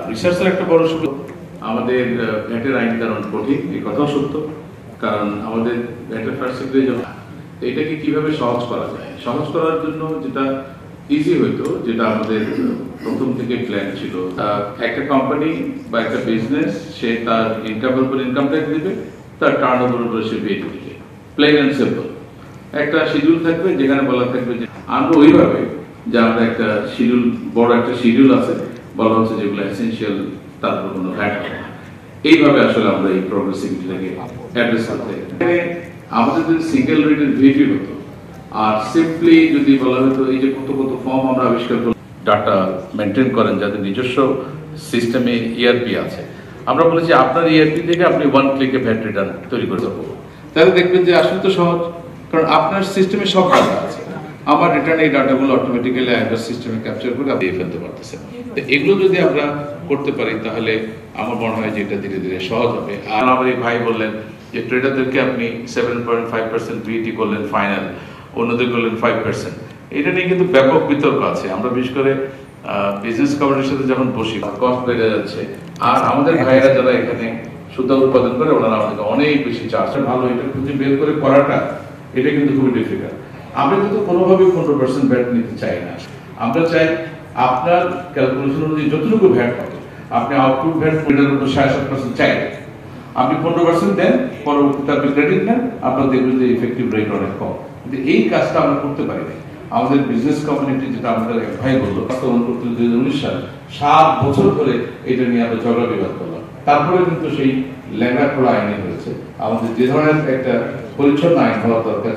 রিসার্চের একটা বড় সুবিধা আমাদের ভ্যাটের আইন কারণ কঠিন, এই কথাও সত্য। কারণ আমাদের ভ্যাটের পার্সেন্টেজ এটাকে কিভাবে সহজ করা যায়, সহজ করার জন্য যেটা ইজি হইতো, যেটা আমাদের প্রথম থেকে প্ল্যান ছিল, একটা কোম্পানি বা একটা বিজনেস সে তার ইনকামের উপর ইনকাম ট্যাক্স দিবে, তার টার্নওভারের উপর সে ভ্যাট দিবে, প্লেন অ্যান্ড সিম্পল। একটা শিডিউল থাকবে যেখানে বলা থাকবে যে আমরা ওইভাবে যে আমরা একটা শিডিউল, বড় একটা শিডিউল আছে, বলা হচ্ছে যেগুলো এসেনশিয়াল তার উপর কোনো ভ্যাট হবে না। এইভাবে আসলে আমরা এই প্রগ্রেসিভিটিটাকে অ্যাড্রেস করতে চাই। আমাদের যদি সিঙ্গেল রেটের ভিটি হতো আর সিম্পলি যদি বলা হতো এই যে কত কত ফর্ম আমরা আবিষ্কার করলাম, ডাটা মেনটেন করেন যাদের নিজস্ব সিস্টেমে ইআরপি আছে, আমরা বলেছি আপনার ইআরপি থেকে আপনি ওয়ান ক্লিকে ভ্যাট রিটার্ন তৈরি করে দেবো, তাহলে দেখবেন যে আসলে তো সহজ, কারণ আপনার সিস্টেমে সব ডাটা আছে। আমার রিটার্ন এই ডাটাগুলো অটোমেটিক্যালি আইডার সিস্টেমে ক্যাপচার করে আপনি ফেলতে পারতেছেন। তো এগুলো যদি আমরা করতে পারি তাহলে আমার মনে হয় যে এটা ধীরে ধীরে সহজ হবে। আর আমার এই ভাই বললেন যে ট্রেডারদেরকে আপনি 7.5% ভিটি করলেন ফাইনাল, অন্যদের করলেন 5%। এটা নিয়ে কিন্তু ব্যাপক বিতর্ক আছে। আমরা বিশেষ করে বিজনেস কমিউনিটির সাথে যখন বসি, কস্ট বেড়ে যাচ্ছে, আর আমাদের ভাইয়েরা যারা এখানে সুতা উৎপাদন করে ওনারা আমাদেরকে অনেক বেশি চার্জ। ভালো, এটা খুঁজে বের করে করাটা এটা কিন্তু খুবই ডিফিকাল্ট। আমরা কিন্তু কোনোভাবেই 15% ভ্যাট নিতে চাই না। আমরা চাই আপনার ক্যালকুলেশন অনুযায়ী যতটুকু ভ্যাট হবে, আপনি আউটপুট ভ্যাট এটার উপর 7.5% চাই, আপনি 15% দেন, পরবর্তীতে আপনি ক্রেডিট নেন, আপনার দেখবেন যে ইফেক্টিভ রেট অনেক কম। কিন্তু এই কাজটা আমরা করতে পারি না। আমাদের বিজনেস কমিউনিটি, যেটা আমাদের এক ভাই বললো, বাস্তবায়ন করতে 2019 সালে 7 বছর ধরে এটা নিয়ে আমরা ঝগড়া বিবাদ করলাম, তারপরে কিন্তু সেই লেঙ্গা খোলা আইনে হয়েছে। আমাদের যে ধরনের একটা পরিচ্ছন্ন আইন হওয়া দরকার।